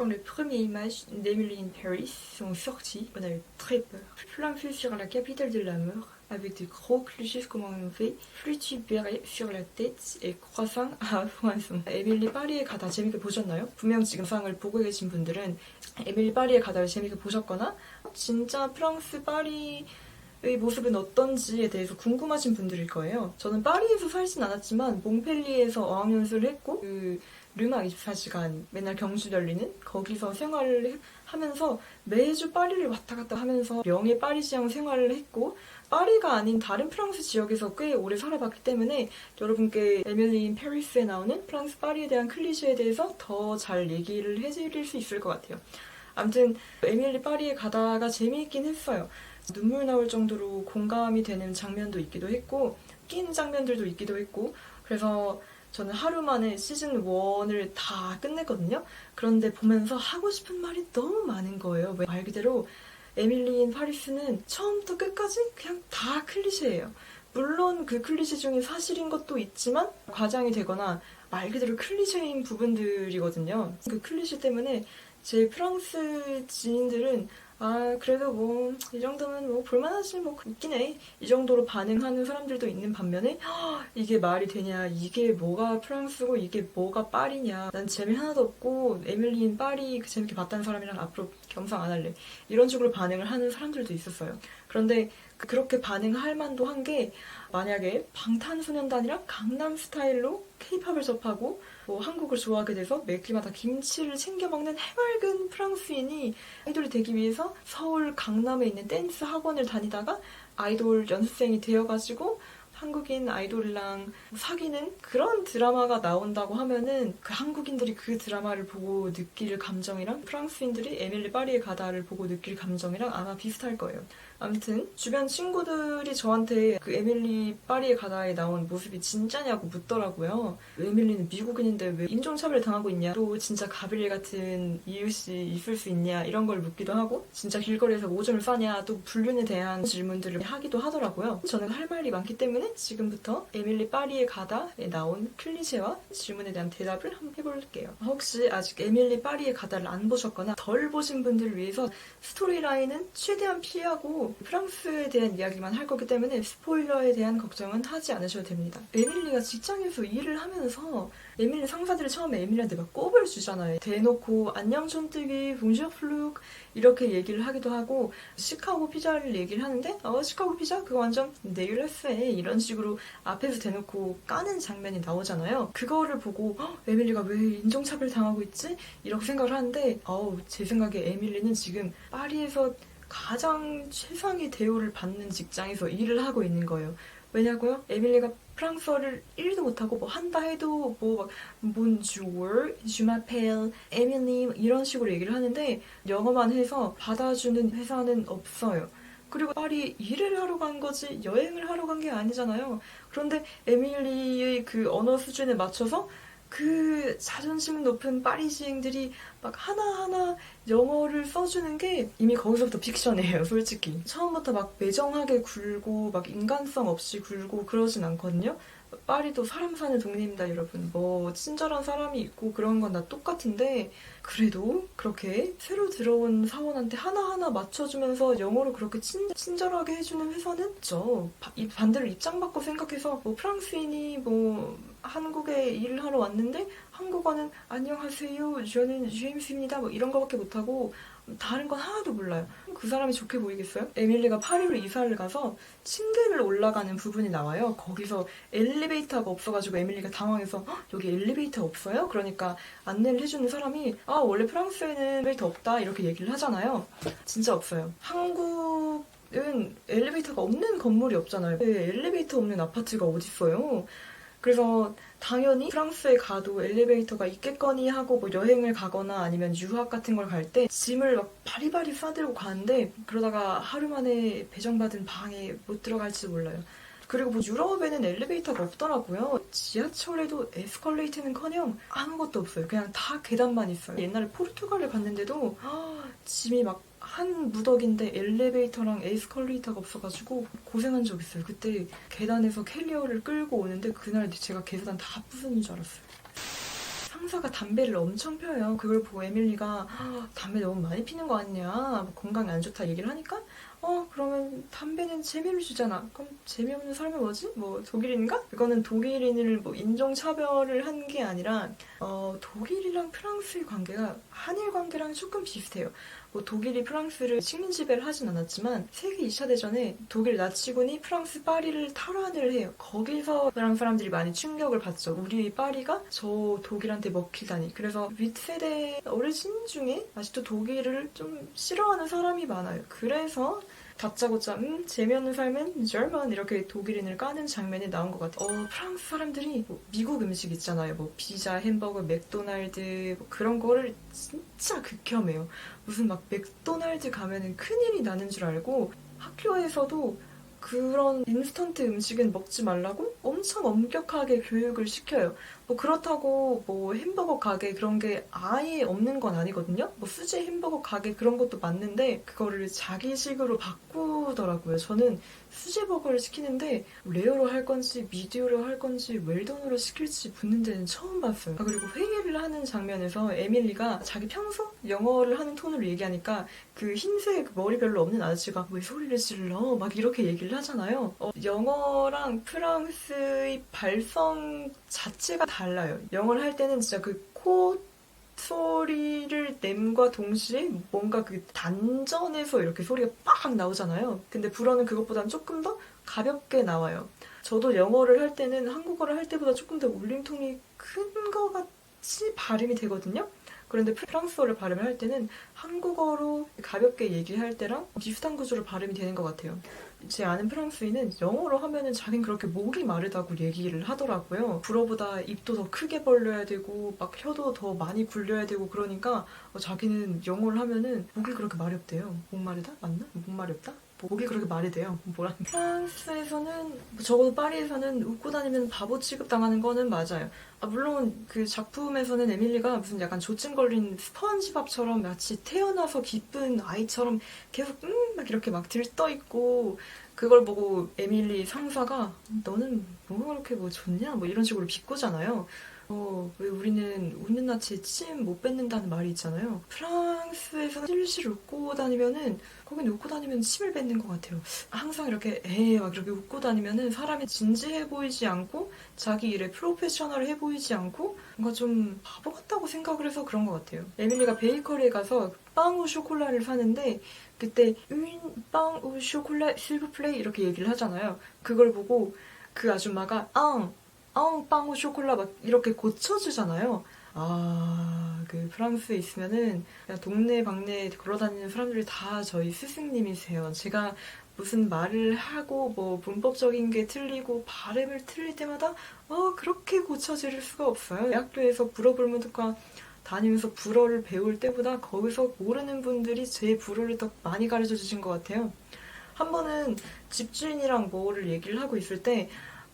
Quand les premières images d'Emily in Paris sont sorties, on a eu très peur. Plein feu sur la capitale de l'amour, avec des gros clichés comme on fait, flûte béret sur la tête et croissant à foison. 에밀리 파리에 가다 재밌게 보셨나요? 분명 지금 상을 보고 계신 분들은 에밀리 파리에 가다를 재밌게 보셨거나 진짜 프랑스 파리의 모습은 어떤지에 대해서 궁금하신 분들일 거예요. 저는 파리에서 살진 않았지만 몽펠리에서 어학연수를 했고 르막 24시간 맨날 경주 열리는 거기서 생활을 하면서 매주 파리를 왔다 갔다 하면서 명예 파리지앙 생활을 했고 파리가 아닌 다른 프랑스 지역에서 꽤 오래 살아봤기 때문에 여러분께 에밀리 인 페리스에 나오는 프랑스 파리에 대한 클리셰에 대해서 더 잘 얘기를 해드릴 수 있을 것 같아요. 아무튼 에밀리 파리에 가다가 재미있긴 했어요. 눈물 나올 정도로 공감이 되는 장면도 있기도 했고 낀 장면들도 있기도 했고 그래서 저는 하루 만에 시즌 1을 다 끝냈거든요. 그런데 보면서 하고 싶은 말이 너무 많은 거예요. 말 그대로 에밀리 인 파리스는 처음부터 끝까지 그냥 다 클리셰예요. 물론 그 클리셰 중에 사실인 것도 있지만 과장이 되거나 말 그대로 클리셰인 부분들이거든요. 그 클리셰 때문에 제 프랑스 지인들은 그래도 뭐 이 정도면 뭐 볼만하지 뭐 있긴 해 이 정도로 반응하는 사람들도 있는 반면에 이게 말이 되냐 이게 뭐가 프랑스고 이게 뭐가 파리냐 난 재미 하나도 없고 에밀리 인 파리 재밌게 봤다는 사람이랑 앞으로 겸상 안 할래 이런 식으로 반응을 하는 사람들도 있었어요. 그런데 그렇게 반응할 만도 한 게 만약에 방탄소년단이랑 강남 스타일로 케이팝을 접하고 뭐 한국을 좋아하게 돼서 매끼마다 김치를 챙겨 먹는 해맑은 프랑스인이 아이돌이 되기 위해서 서울 강남에 있는 댄스 학원을 다니다가 아이돌 연습생이 되어가지고 한국인 아이돌이랑 사귀는 그런 드라마가 나온다고 하면은 그 한국인들이 그 드라마를 보고 느낄 감정이랑 프랑스인들이 에밀리 파리에 가다를 보고 느낄 감정이랑 아마 비슷할 거예요. 아무튼 주변 친구들이 저한테 그 에밀리 파리에 가다에 나온 모습이 진짜냐고 묻더라고요. 에밀리는 미국인인데 왜 인종차별 당하고 있냐? 또 진짜 가브리엘 같은 이웃이 있을 수 있냐? 이런 걸 묻기도 하고 진짜 길거리에서 오줌을 싸냐? 또 불륜에 대한 질문들을 하기도 하더라고요. 저는 할 말이 많기 때문에 지금부터 에밀리 파리에 가다에 나온 클리셰와 질문에 대한 대답을 한번 해볼게요. 혹시 아직 에밀리 파리에 가다를 안 보셨거나 덜 보신 분들을 위해서 스토리라인은 최대한 피하고 프랑스에 대한 이야기만 할 거기 때문에 스포일러에 대한 걱정은 하지 않으셔도 됩니다. 에밀리가 직장에서 일을 하면서 에밀리 상사들이 처음에 에밀리한테 막 꼽을 주잖아요. 대놓고 안녕 촌뜨기, 봉슈어 플룩 이렇게 얘기를 하기도 하고 시카고 피자를 얘기를 하는데 시카고 피자? 그거 완전 네일레스해 이런 식으로 앞에서 대놓고 까는 장면이 나오잖아요. 그거를 보고 에밀리가 왜 인종차별 당하고 있지? 이렇게 생각을 하는데 제 생각에 에밀리는 지금 파리에서 가장 최상의 대우를 받는 직장에서 일을 하고 있는 거예요. 왜냐고요? 에밀리가 프랑스어를 1도 못하고 뭐 한다 해도 뭐 막 bonjour, je m'appelle 에밀리 이런 식으로 얘기를 하는데 영어만 해서 받아주는 회사는 없어요. 그리고 파리 일을 하러 간 거지 여행을 하러 간 게 아니잖아요. 그런데 에밀리의 그 언어 수준에 맞춰서 그 자존심 높은 파리지앵들이 막 하나하나 영어를 써주는 게 이미 거기서부터 픽션이에요, 솔직히. 처음부터 막 매정하게 굴고 막 인간성 없이 굴고 그러진 않거든요. 파리도 사람 사는 동네입니다, 여러분. 뭐 친절한 사람이 있고 그런 건 다 똑같은데 그래도 그렇게 새로 들어온 사원한테 하나하나 맞춰주면서 영어로 그렇게 친절하게 해주는 회사는 없죠. 반대로 입장 바꿔 생각해서 뭐 프랑스인이 뭐 한국에 일을 하러 왔는데 한국어는 안녕하세요, 저는 제임스입니다 뭐 이런 거밖에 못하고 다른 건 하나도 몰라요. 그 사람이 좋게 보이겠어요? 에밀리가 파리로 이사를 가서 층계를 올라가는 부분이 나와요. 거기서 엘리베이터가 없어가지고 에밀리가 당황해서 여기 엘리베이터 없어요? 그러니까 안내를 해주는 사람이 원래 프랑스에는 엘리베이터 없다 이렇게 얘기를 하잖아요. 진짜 없어요. 한국은 엘리베이터가 없는 건물이 없잖아요. 엘리베이터 없는 아파트가 어딨어요? 그래서 당연히 프랑스에 가도 엘리베이터가 있겠거니 하고 뭐 여행을 가거나 아니면 유학 같은 걸 갈 때 짐을 막 바리바리 싸들고 가는데 그러다가 하루 만에 배정받은 방에 못 들어갈지도 몰라요. 그리고 뭐 유럽에는 엘리베이터가 없더라고요. 지하철에도 에스컬레이터는커녕 아무것도 없어요. 그냥 다 계단만 있어요. 옛날에 포르투갈을 갔는데도 짐이 막 한 무더기인데 엘리베이터랑 에스컬레이터가 없어가지고 고생한 적 있어요. 그때 계단에서 캐리어를 끌고 오는데 그날 제가 계단 다 부수는 줄 알았어요. 상사가 담배를 엄청 펴요. 그걸 보고 에밀리가 담배 너무 많이 피는 거 아니냐, 뭐 건강에 안 좋다 얘기를 하니까 그러면 담배는 재미를 주잖아. 그럼 재미없는 사람이 뭐지? 뭐 독일인가? 이거는 독일인을 뭐 인종차별을 한 게 아니라 독일이랑 프랑스의 관계가 한일 관계랑 조금 비슷해요. 뭐 독일이 프랑스를 식민 지배를 하진 않았지만 세계 2차 대전에 독일 나치군이 프랑스 파리를 탈환을 해요. 거기서 프랑스 사람들이 많이 충격을 받죠. 우리 파리가 저 독일한테 먹히다니. 그래서 윗세대 어르신 중에 아직도 독일을 좀 싫어하는 사람이 많아요. 그래서 다짜고짜 재미없는 삶은 German 이렇게 독일인을 까는 장면이 나온 것 같아요. 프랑스 사람들이 뭐 미국 음식 있잖아요. 뭐 피자, 햄버거, 맥도날드 뭐 그런 거를 진짜 극혐해요. 무슨 막 맥도날드 가면은 큰일이 나는 줄 알고 학교에서도 그런 인스턴트 음식은 먹지 말라고 엄청 엄격하게 교육을 시켜요. 뭐 그렇다고 뭐 햄버거 가게 그런 게 아예 없는 건 아니거든요. 뭐 수제 햄버거 가게 그런 것도 맞는데 그거를 자기식으로 바꾸더라고요. 저는 수제 버거를 시키는데 레어로 할 건지 미디어로 할 건지 웰던으로 시킬지 묻는 데는 처음 봤어요. 그리고 회의를 하는 장면에서 에밀리가 자기 평소 영어를 하는 톤으로 얘기하니까 그 흰색 머리 별로 없는 아저씨가 왜 소리를 질러? 막 이렇게 얘기를 하잖아요. 영어랑 프랑스의 발성 자체가 달라요. 영어를 할 때는 진짜 그 코 소리를 냄과 동시에 뭔가 그 단전에서 이렇게 소리가 빡 나오잖아요. 근데 불어는 그것보다는 조금 더 가볍게 나와요. 저도 영어를 할 때는 한국어를 할 때보다 조금 더 울림통이 큰 것 같이 발음이 되거든요. 그런데 프랑스어를 발음을 할 때는 한국어로 가볍게 얘기할 때랑 비슷한 구조로 발음이 되는 것 같아요. 제 아는 프랑스인은 영어로 하면은 자긴 그렇게 목이 마르다고 얘기를 하더라고요. 불어보다 입도 더 크게 벌려야 되고 막 혀도 더 많이 굴려야 되고 그러니까 자기는 영어를 하면은 목이 그렇게 마렵대요. 목 마르다? 맞나? 목 마렵다? 목이 그렇게 마르대요. 뭐라? 프랑스에서는 적어도 파리에서는 웃고 다니면 바보 취급 당하는 거는 맞아요. 물론 그 작품에서는 에밀리가 무슨 약간 조증 걸린 스펀지밥처럼 마치 태어나서 기쁜 아이처럼 계속 막 이렇게 막 들떠 있고 그걸 보고 에밀리 상사가 너는 뭐가 그렇게 뭐 좋냐 뭐 이런 식으로 비꼬잖아요. 왜 우리는 웃는 낯에 침 못 뱉는다는 말이 있잖아요. 프랑스에서 실실 웃고 다니면은 거긴 웃고 다니면 침을 뱉는 것 같아요. 항상 이렇게 막 이렇게 웃고 다니면은 사람이 진지해 보이지 않고 자기 일에 프로페셔널해 보이지 않고 뭔가 좀 바보 같다고 생각을 해서 그런 것 같아요. 에밀리가 베이커리에 가서 빵우 쇼콜라를 사는데 그때 빵우 쇼콜라 실브플레이 이렇게 얘기를 하잖아요. 그걸 보고 그 아줌마가 빵우 쇼콜라 막 이렇게 고쳐주잖아요. 그 프랑스에 있으면은 그냥 동네방네 걸어다니는 사람들이 다 저희 스승님이세요. 제가 무슨 말을 하고 뭐 문법적인 게 틀리고 발음을 틀릴 때마다 그렇게 고쳐질 수가 없어요. 학교에서 불어 불문득과 다니면서 불어를 배울 때보다 거기서 모르는 분들이 제 불어를 더 많이 가르쳐 주신 것 같아요. 한 번은 집주인이랑 뭐를 얘기를 하고 있을 때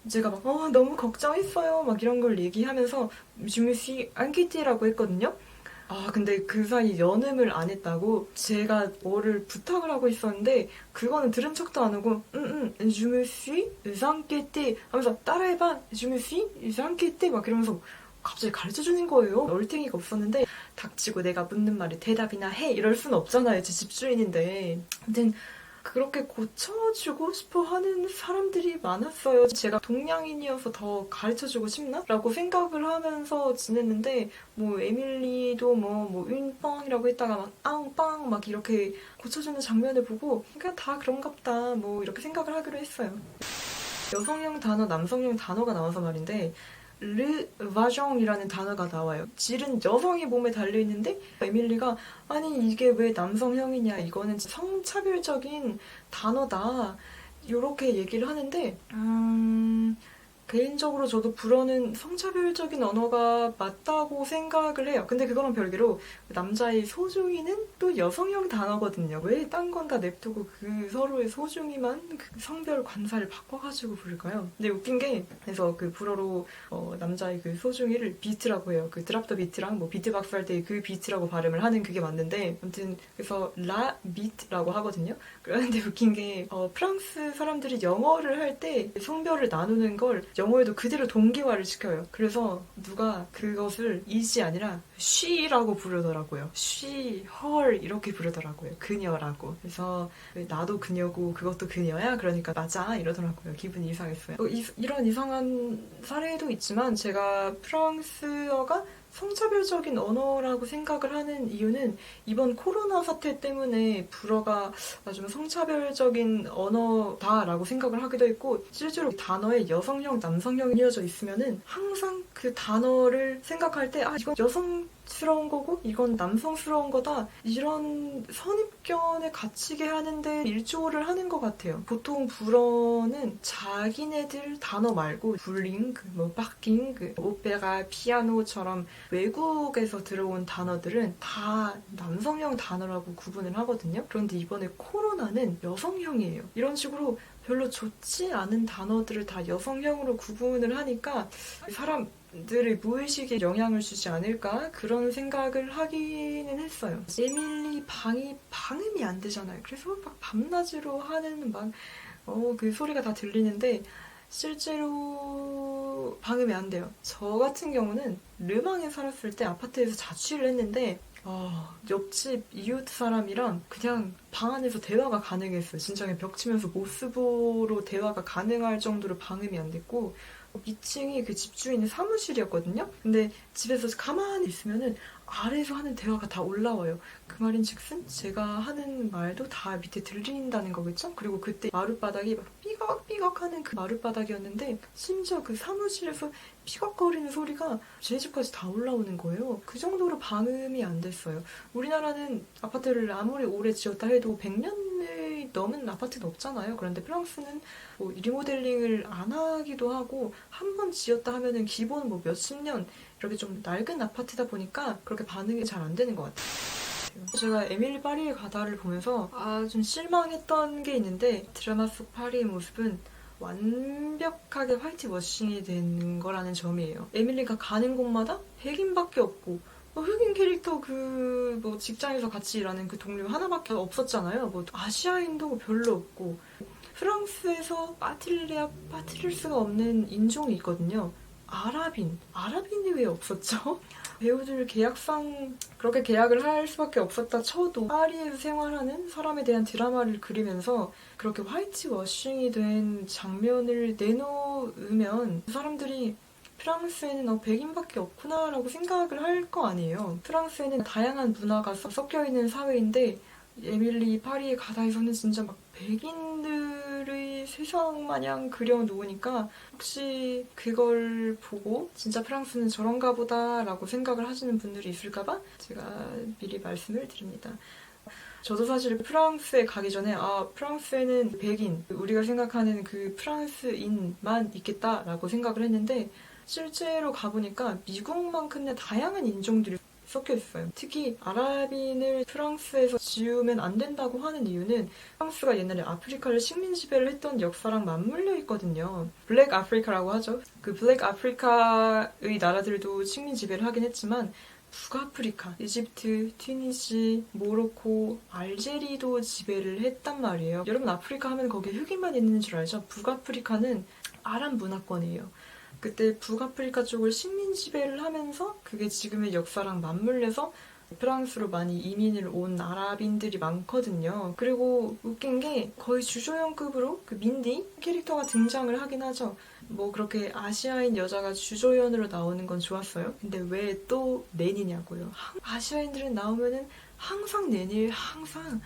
제가 막 너무 걱정했어요 막 이런 걸 얘기하면서 주무시 안키티라고 했거든요. 근데 그 사이 연음을 안 했다고 제가 뭐를 부탁을 하고 있었는데 그거는 들은 척도 안 하고 주무시 안키티 하면서 따라해봐 주무시 안키티 막 이러면서 갑자기 가르쳐주는 거예요. 얼탱이가 없었는데 닥치고 내가 묻는 말에 대답이나 해 이럴 순 없잖아요. 제 집주인인데. 아무튼 그렇게 고쳐주고 싶어 하는 사람들이 많았어요. 제가 동양인이어서 더 가르쳐주고 싶나? 라고 생각을 하면서 지냈는데, 뭐, 에밀리도 뭐, 윈뻥이라고 했다가 막, 앙빵, 막 이렇게 고쳐주는 장면을 보고, 그냥 다 그런가 보다, 뭐, 이렇게 생각을 하기로 했어요. 여성형 단어, 남성형 단어가 나와서 말인데, 르바정이라는 단어가 나와요. 질은 여성의 몸에 달려있는데 에밀리가 아니 이게 왜 남성형이냐 이거는 성차별적인 단어다 이렇게 얘기를 하는데 개인적으로 저도 불어는 성차별적인 언어가 맞다고 생각을 해요. 근데 그거랑 별개로 남자의 소중이는 또 여성형 단어거든요. 왜 딴 건 다 냅두고 그 서로의 소중이만 그 성별 관사를 바꿔가지고 부를까요? 근데 웃긴 게 그래서 그 불어로 남자의 그 소중이를 비트라고 해요. 그 드랍 더 비트랑 뭐 비트박스 할 때 그 비트라고 발음을 하는 그게 맞는데 아무튼 그래서 라 비트라고 하거든요. 그런데 웃긴 게 프랑스 사람들이 영어를 할 때 성별을 나누는 걸 영어에도 그대로 동기화를 시켜요. 그래서 누가 그것을 is이 아니라 she라고 부르더라고요. she, her 이렇게 부르더라고요. 그녀라고. 그래서 나도 그녀고 그것도 그녀야? 그러니까 맞아 이러더라고요. 기분이 이상했어요. 이런 이상한 사례도 있지만 제가 프랑스어가 성차별적인 언어라고 생각을 하는 이유는 이번 코로나 사태 때문에 불어가 좀 성차별적인 언어다라고 생각을 하기도 했고, 실제로 단어에 여성형, 남성형이 이어져 있으면은 항상 그 단어를 생각할 때 이건 여성스러운 거고 이건 남성스러운 거다, 이런 선입견에 갇히게 하는데 일조를 하는 것 같아요. 보통 불어는 자기네들 단어 말고 불링, 파킹, 오페라, 피아노처럼 외국에서 들어온 단어들은 다 남성형 단어라고 구분을 하거든요. 그런데 이번에 코로나는 여성형이에요. 이런 식으로 별로 좋지 않은 단어들을 다 여성형으로 구분을 하니까 사람들의 무의식에 영향을 주지 않을까 그런 생각을 하기는 했어요. 에밀리 방음이 안 되잖아요. 그래서 막 밤낮으로 하는 그 소리가 다 들리는데 실제로 방음이 안 돼요. 저 같은 경우는 르망에 살았을 때 아파트에서 자취를 했는데 옆집 이웃 사람이랑 그냥 방 안에서 대화가 가능했어요. 진짜 그냥 벽 치면서 모스보로 대화가 가능할 정도로 방음이 안 됐고, 2층이 그 집주인의 사무실이었거든요. 근데 집에서 가만히 있으면은 아래에서 하는 대화가 다 올라와요. 그 말인즉슨 제가 하는 말도 다 밑에 들린다는 거겠죠? 그리고 그때 마룻바닥이 막 삐걱삐걱하는 그 마룻바닥이었는데 심지어 그 사무실에서 삐걱거리는 소리가 제 집까지 다 올라오는 거예요. 그 정도로 방음이 안 됐어요. 우리나라는 아파트를 아무리 오래 지었다 해도 100년이 넘은 아파트는 없잖아요. 그런데 프랑스는 리모델링을 안 하기도 하고 한 번 지었다 하면은 기본 몇십 년 이렇게 좀 낡은 아파트다 보니까 그렇게 반응이 잘 안 되는 것 같아요. 제가 에밀리 파리에 가다를 보면서 좀 실망했던 게 있는데, 드라마 속 파리의 모습은 완벽하게 화이트워싱이 된 거라는 점이에요. 에밀리가 가는 곳마다 백인밖에 없고 흑인 캐릭터 직장에서 같이 일하는 그 동료 하나밖에 없었잖아요. 아시아인도 별로 없고, 프랑스에서 빠뜨릴 수가 없는 인종이 있거든요. 아랍인이 왜 없었죠? 배우들 계약상 그렇게 계약을 할 수밖에 없었다 쳐도 파리에서 생활하는 사람에 대한 드라마를 그리면서 그렇게 화이트워싱이 된 장면을 내놓으면 사람들이 프랑스에는 백인밖에 없구나라고 생각을 할 거 아니에요. 프랑스에는 다양한 문화가 섞여있는 사회인데 에밀리 파리의 가다에서는 진짜 막 백인들의 세상 마냥 그려놓으니까 혹시 그걸 보고 진짜 프랑스는 저런가 보다라고 생각을 하시는 분들이 있을까봐 제가 미리 말씀을 드립니다. 저도 사실 프랑스에 가기 전에 프랑스에는 백인, 우리가 생각하는 그 프랑스인만 있겠다라고 생각을 했는데 실제로 가보니까 미국만큼의 다양한 인종들이 섞여 있어요. 특히 아랍인을 프랑스에서 지우면 안 된다고 하는 이유는 프랑스가 옛날에 아프리카를 식민 지배를 했던 역사랑 맞물려 있거든요. 블랙 아프리카라고 하죠. 그 블랙 아프리카의 나라들도 식민 지배를 하긴 했지만 북아프리카, 이집트, 튀니지, 모로코, 알제리도 지배를 했단 말이에요. 여러분 아프리카 하면 거기에 흑인만 있는 줄 알죠? 북아프리카는 아랍 문화권이에요. 그때 북아프리카 쪽을 식민 지배를 하면서 그게 지금의 역사랑 맞물려서 프랑스로 많이 이민을 온 아랍인들이 많거든요. 그리고 웃긴 게 거의 주조연급으로 그 민디 캐릭터가 등장을 하긴 하죠. 그렇게 아시아인 여자가 주조연으로 나오는 건 좋았어요. 근데 왜 또 낸이냐고요. 아시아인들은 나오면은 항상 낸일, 항상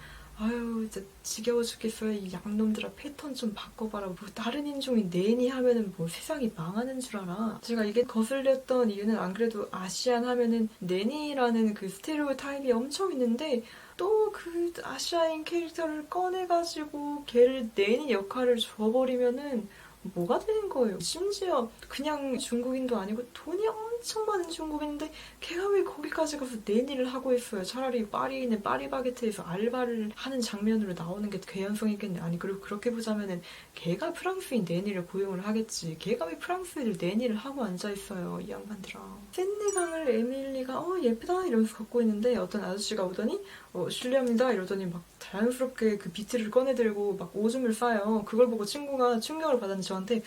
진짜 지겨워 죽겠어요. 이 양놈들아 패턴 좀 바꿔봐라. 다른 인종이 내니 하면은 세상이 망하는 줄 알아. 제가 이게 거슬렸던 이유는 안 그래도 아시안 하면은 내니라는 그 스테레오타입이 엄청 있는데 또 그 아시아인 캐릭터를 꺼내가지고 걔를 내니 역할을 줘버리면은 뭐가 되는 거예요. 심지어 그냥 중국인도 아니고 돈이 엄청 많은 중국인인데 걔가 왜 거기까지 가서 내니를 하고 있어요. 차라리 파리에 있는 파리바게트에서 알바를 하는 장면으로 나오는 게 개연성이겠네. 아니 그리고 그렇게 보자면은 걔가 프랑스인 내니를 고용을 하겠지. 걔가 왜 프랑스인을 내니를 하고 앉아있어요. 이 양반들아. 샌드강을 에밀리가 예쁘다 이러면서 걷고 있는데 어떤 아저씨가 오더니 실례합니다 이러더니 막 자연스럽게 그 비트를 꺼내들고 막 오줌을 싸요. 그걸 보고 친구가 충격을 받았는지 저한테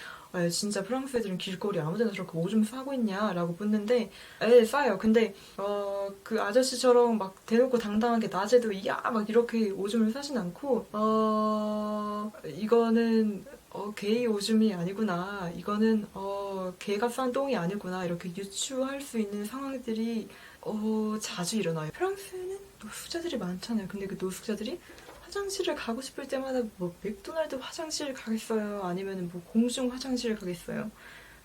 진짜 프랑스 애들은 길거리 아무데나 저렇게 오줌 싸고 있냐 라고 묻는데 싸요. 근데 그 아저씨처럼 막 대놓고 당당하게 낮에도 야 막 이렇게 오줌을 싸진 않고 이거는 개의 오줌이 아니구나, 이거는 개가 싼 똥이 아니구나, 이렇게 유추할 수 있는 상황들이 자주 일어나요. 프랑스는 노숙자들이 많잖아요. 근데 그 노숙자들이 화장실을 가고 싶을 때마다 뭐 맥도날드 화장실 가겠어요, 아니면 뭐 공중 화장실 가겠어요.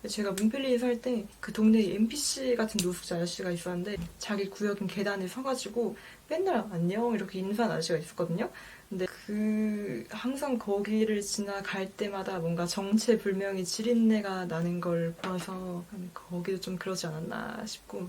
제가 몽펠리에 살 때 그 동네에 NPC 같은 노숙자 아저씨가 있었는데 자기 구역인 계단에 서가지고 맨날 안녕 이렇게 인사하는 아저씨가 있었거든요. 근데 항상 거기를 지나갈 때마다 뭔가 정체불명의 지린내가 나는 걸 보아서 거기도 좀 그러지 않았나 싶고,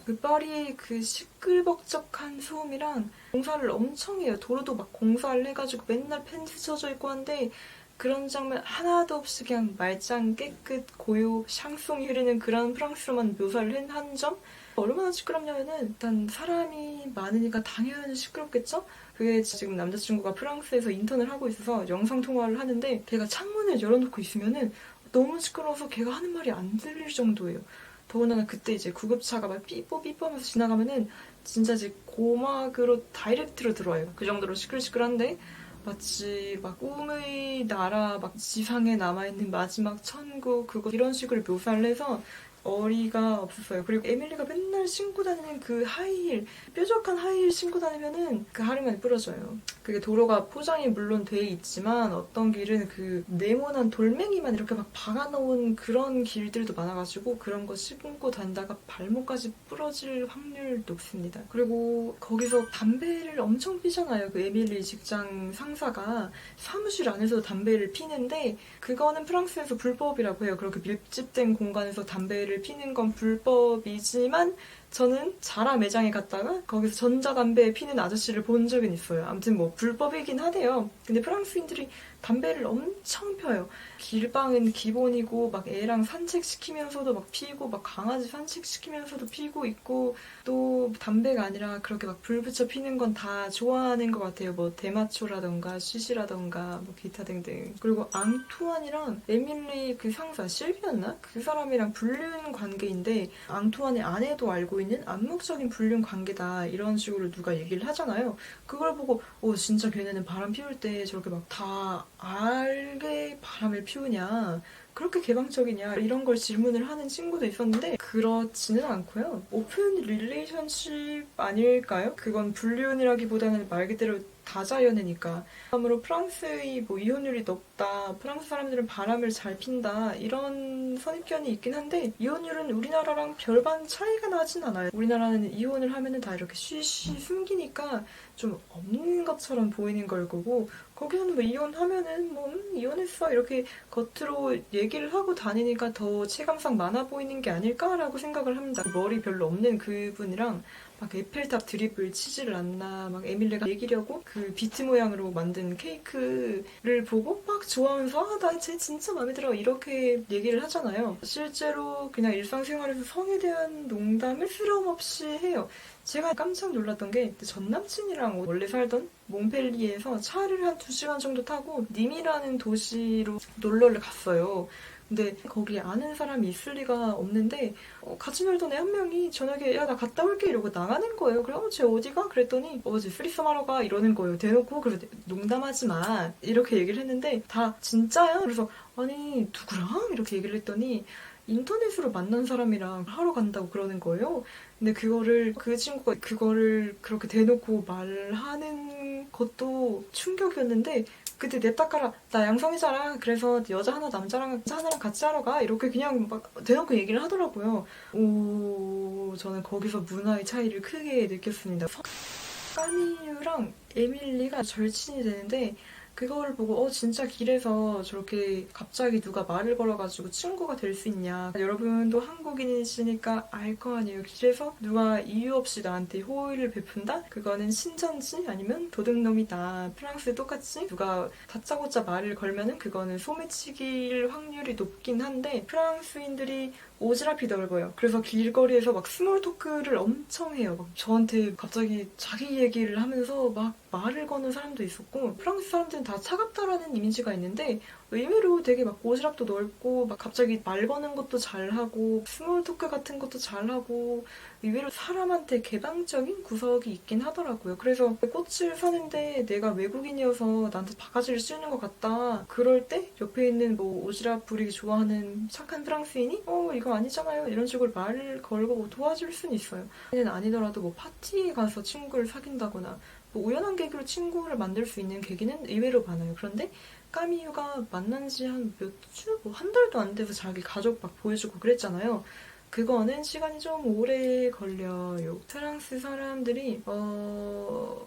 그 파리의 그 시끌벅적한 소음이랑 공사를 엄청 해요. 도로도 막 공사를 해가지고 맨날 펜스 쳐져 있고 한데 그런 장면 하나도 없이 그냥 말짱 깨끗 고요 샹송이 흐르는 그런 프랑스로만 묘사를 한 점? 얼마나 시끄럽냐면은 일단 사람이 많으니까 당연히 시끄럽겠죠? 그게 지금 남자친구가 프랑스에서 인턴을 하고 있어서 영상통화를 하는데 걔가 창문을 열어놓고 있으면은 너무 시끄러워서 걔가 하는 말이 안 들릴 정도예요. 더군다나 그때 이제 구급차가 막 삐뽀삐뽀하면서 지나가면은 진짜 이제 고막으로 다이렉트로 들어와요. 그 정도로 시끌시끌한데 마치 막 꿈의 나라, 막 지상에 남아있는 마지막 천국, 그거 이런 식으로 묘사를 해서 어리가 없었어요. 그리고 에밀리가 맨날 신고 다니는 그 하이힐, 뾰족한 하이힐 신고 다니면은 그 하루만에 부러져요. 그게 도로가 포장이 물론 돼 있지만 어떤 길은 그 네모난 돌멩이만 이렇게 막 박아놓은 그런 길들도 많아가지고 그런 거 신고 다니다가 발목까지 부러질 확률 높습니다. 그리고 거기서 담배를 엄청 피잖아요. 그 에밀리 직장 상사가 사무실 안에서 담배를 피는데 그거는 프랑스에서 불법이라고 해요. 그렇게 밀집된 공간에서 담배를 피는 건 불법이지만 저는 자라 매장에 갔다가 거기서 전자담배 피는 아저씨를 본 적은 있어요. 아무튼 뭐 불법이긴 하대요. 근데 프랑스인들이 담배를 엄청 펴요. 길방은 기본이고 막 애랑 산책시키면서도 막 피고 막 강아지 산책시키면서도 피고 있고 또 담배가 아니라 그렇게 막 불 붙여 피는 건 다 좋아하는 것 같아요. 뭐 대마초라던가 쉬쉬라던가 뭐 기타 등등. 그리고 앙투안이랑 에밀리 그 상사 실비였나? 그 사람이랑 불륜 관계인데 앙투안의 아내도 알고 있는 암묵적인 불륜 관계다 이런 식으로 누가 얘기를 하잖아요. 그걸 보고 진짜 걔네는 바람 피울 때 저렇게 막 다 알게 바람을 피우냐, 그렇게 개방적이냐 이런 걸 질문을 하는 친구도 있었는데 그렇지는 않고요. 오픈 릴레이션십 아닐까요? 그건 불륜이라기보다는 말 그대로 다자연애니까. 다음으로 프랑스의 뭐 이혼율이 높다, 프랑스 사람들은 바람을 잘 핀다 이런 선입견이 있긴 한데 이혼율은 우리나라랑 별반 차이가 나진 않아요. 우리나라는 이혼을 하면은 다 이렇게 쉬쉬 숨기니까 좀 없는 것처럼 보이는 걸 거고 거기서는 뭐 이혼하면은 뭐 이혼했어 이렇게 겉으로 얘기를 하고 다니니까 더 체감상 많아 보이는 게 아닐까라고 생각을 합니다. 머리 별로 없는 그분이랑 막 에펠탑 드립을 치지를 않나, 막 에밀리가 얘기려고 그 비트 모양으로 만든 케이크를 보고 막 좋아하면서 나 쟤 진짜 마음에 들어 이렇게 얘기를 하잖아요. 실제로 그냥 일상생활에서 성에 대한 농담을 스럼 없이 해요. 제가 깜짝 놀랐던 게 전 남친이랑 원래 살던 몽펠리에서 차를 한 2시간 정도 타고 님이라는 도시로 놀러를 갔어요. 근데 거기 아는 사람이 있을 리가 없는데 같이 놀던 애 한 명이 저녁에 야 나 갔다 올게 이러고 나가는 거예요. 그래 쟤 어디가? 그랬더니 쟤 쓰리썸 하러 가 이러는 거예요. 대놓고. 그래서 농담하지 마 이렇게 얘기를 했는데 다 진짜야? 그래서 아니 누구랑? 이렇게 얘기를 했더니 인터넷으로 만난 사람이랑 하러 간다고 그러는 거예요. 근데 그 친구가 그거를 그렇게 대놓고 말하는 것도 충격이었는데 그때 냅다 깔아. 나 양성이잖아. 그래서 여자 하나 남자랑 하나랑 같이 하러 가. 이렇게 그냥 막 대놓고 얘기를 하더라고요. 저는 거기서 문화의 차이를 크게 느꼈습니다. 까미유랑 에밀리가 절친이 되는데 그걸 보고 진짜 길에서 저렇게 갑자기 누가 말을 걸어가지고 친구가 될 수 있냐. 여러분도 한국인이시니까 알 거 아니에요. 길에서 누가 이유 없이 나한테 호의를 베푼다? 그거는 신천지 아니면 도둑놈이다. 프랑스 똑같이 누가 다짜고짜 말을 걸면은 그거는 소매치기일 확률이 높긴 한데 프랑스인들이 오지랖이 넓어요. 그래서 길거리에서 막 스몰 토크를 엄청 해요. 막 저한테 갑자기 자기 얘기를 하면서 막 말을 거는 사람도 있었고 프랑스 사람들은 다 차갑다라는 이미지가 있는데 의외로 되게 막 오지랖도 넓고 막 갑자기 말 거는 것도 잘하고 스몰 토크 같은 것도 잘하고 의외로 사람한테 개방적인 구석이 있긴 하더라고요. 그래서 꽃을 사는데 내가 외국인이어서 나한테 바가지를 씌우는 것 같다. 그럴 때 옆에 있는 뭐 오지랖 부리기 좋아하는 착한 프랑스인이 이거 아니잖아요. 이런 식으로 말을 걸고 도와줄 수는 있어요. 아니더라도 뭐 파티에 가서 친구를 사귄다거나 뭐 우연한 계기로 친구를 만들 수 있는 계기는 의외로 많아요. 그런데 까미유가 만난 지 한 몇 주? 뭐 한 달도 안 돼서 자기 가족 막 보여주고 그랬잖아요. 그거는 시간이 좀 오래 걸려요. 프랑스 사람들이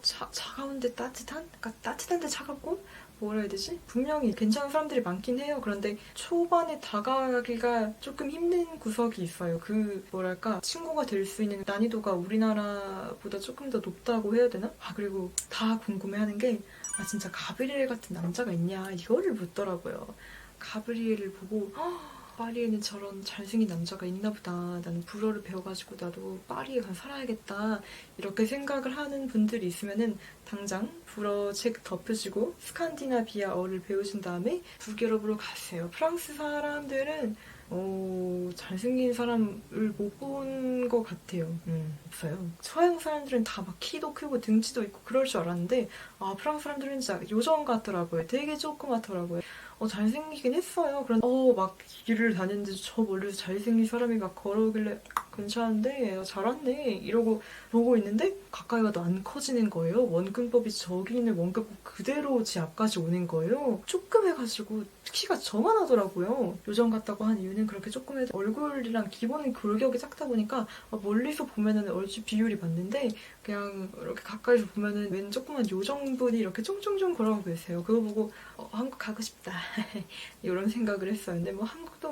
차가운데 따뜻한? 그러니까 따뜻한데 차갑고 뭐라 해야 되지? 분명히 괜찮은 사람들이 많긴 해요. 그런데 초반에 다가가기가 조금 힘든 구석이 있어요. 그 뭐랄까 친구가 될 수 있는 난이도가 우리나라보다 조금 더 높다고 해야 되나? 그리고 다 궁금해하는 게 진짜 가브리엘 같은 남자가 있냐 이거를 묻더라고요. 가브리엘을 보고 파리에는 저런 잘생긴 남자가 있나 보다. 나는 불어를 배워가지고 나도 파리에 가서 살아야겠다. 이렇게 생각을 하는 분들이 있으면은 당장 불어 책 덮으시고 스칸디나비아어를 배우신 다음에 북유럽으로 가세요. 프랑스 사람들은 잘생긴 사람을 못 본 것 같아요. 없어요. 서양 사람들은 다 막 키도 크고 등치도 있고 그럴 줄 알았는데 프랑스 사람들은 진짜 요정 같더라고요. 되게 조그맣더라고요. 잘생기긴 했어요. 그런 막 길을 다니는데 저 멀리서 잘생긴 사람이 막 걸어오길래 괜찮은데 잘 왔네 이러고 보고 있는데 가까이 가도 안 커지는 거예요. 원근법이 저기 있는 원근법 그대로 제 앞까지 오는 거예요. 조그매가지고 키가 저만하더라고요. 요정 같다고 한 이유는 그렇게 조그매도 얼굴이랑 기본 골격이 작다 보니까 멀리서 보면은 얼추 비율이 맞는데 그냥 이렇게 가까이서 보면은 웬 조그만 요정분이 이렇게 쫑쫑쫑 걸어가고 계세요. 그거 보고 한국 가고 싶다 이런 생각을 했어요. 근데 뭐 한국도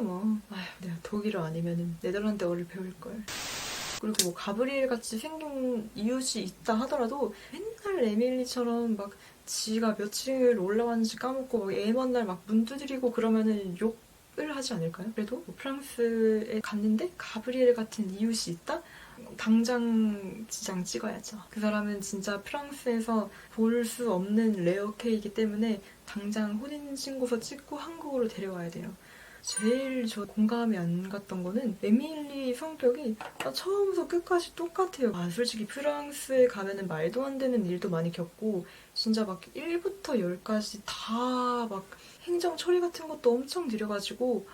내가 독일어 아니면은 네덜란드어를 배울걸. 그리고 뭐 가브리엘 같이 생긴 이웃이 있다 하더라도 맨날 에밀리처럼 막 지가 몇 층을 올라왔는지 까먹고 막 애 먼날 막 문 두드리고 그러면은 욕을 하지 않을까요? 그래도 뭐 프랑스에 갔는데 가브리엘 같은 이웃이 있다? 당장 지장 찍어야죠. 그 사람은 진짜 프랑스에서 볼 수 없는 레어 케이기 때문에 당장 혼인신고서 찍고 한국으로 데려와야 돼요. 제일 저 공감이 안 갔던 거는 에밀리 성격이 처음부터 끝까지 똑같아요. 솔직히 프랑스에 가면은 말도 안 되는 일도 많이 겪고 진짜 막 1부터 10까지 다 막 행정 처리 같은 것도 엄청 느려가지고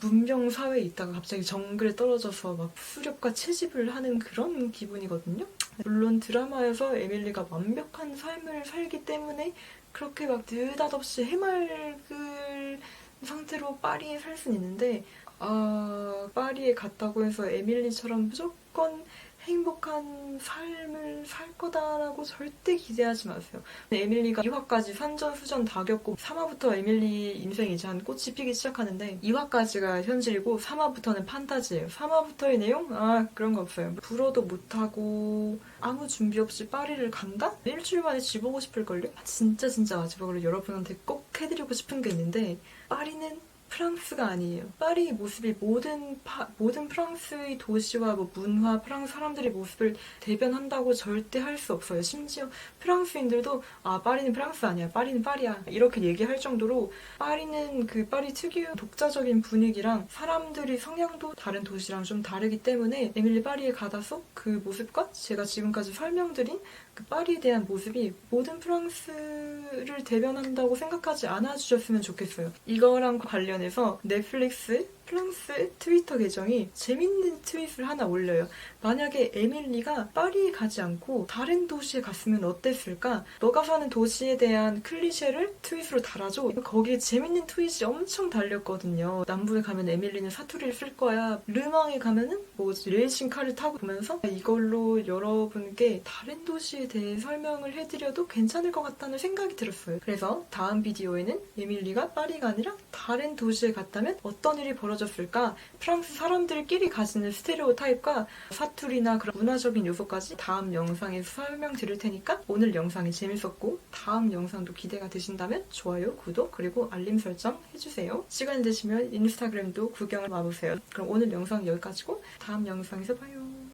문명 사회에 있다가 갑자기 정글에 떨어져서 막 수렵과 채집을 하는 그런 기분이거든요. 물론 드라마에서 에밀리가 완벽한 삶을 살기 때문에 그렇게 막 느닷없이 해맑을 상태로 파리에 살 수는 있는데 파리에 갔다고 해서 에밀리처럼 무조건 행복한 삶을 살 거다라고 절대 기대하지 마세요. 에밀리가 2화까지 산전수전 다 겪고 3화부터 에밀리 인생이 이제 한 꽃이 피기 시작하는데 2화까지가 현실이고 3화부터는 판타지예요. 3화부터의 내용? 그런 거 없어요. 불어도 못하고 아무 준비 없이 파리를 간다? 일주일 만에 집 오고 싶을걸요? 진짜 마지막으로 여러분한테 꼭 해드리고 싶은 게 있는데 파리는 프랑스가 아니에요. 파리의 모습이 모든 프랑스의 도시와 문화, 프랑스 사람들의 모습을 대변한다고 절대 할 수 없어요. 심지어 프랑스인들도 파리는 프랑스 아니야. 파리는 파리야. 이렇게 얘기할 정도로 파리는 그 파리 특유의 독자적인 분위기랑 사람들이 성향도 다른 도시랑 좀 다르기 때문에 에밀리 파리에 가다서 그 모습과 제가 지금까지 설명드린 그 파리에 대한 모습이 모든 프랑스를 대변한다고 생각하지 않아주셨으면 좋겠어요. 이거랑 관련해서 넷플릭스 프랑스 트위터 계정이 재밌는 트윗을 하나 올려요. 만약에 에밀리가 파리에 가지 않고 다른 도시에 갔으면 어땠을까? 너가 사는 도시에 대한 클리셰를 트윗으로 달아줘. 거기에 재밌는 트윗이 엄청 달렸거든요. 남부에 가면 에밀리는 사투리를 쓸 거야. 르망에 가면은 레이싱카를 타고 보면서 이걸로 여러분께 다른 도시에 대해 설명을 해드려도 괜찮을 것 같다는 생각이 들었어요. 그래서 다음 비디오에는 에밀리가 파리가 아니라 다른 도시에 갔다면 어떤 일이 벌어졌을까? 프랑스 사람들끼리 가지는 스테레오타입과 사투리나 그런 문화적인 요소까지 다음 영상에서 설명드릴 테니까 오늘 영상이 재밌었고 다음 영상도 기대가 되신다면 좋아요, 구독, 그리고 알림 설정 해주세요. 시간 되시면 인스타그램도 구경을 와보세요. 그럼 오늘 영상 여기까지고 다음 영상에서 봐요.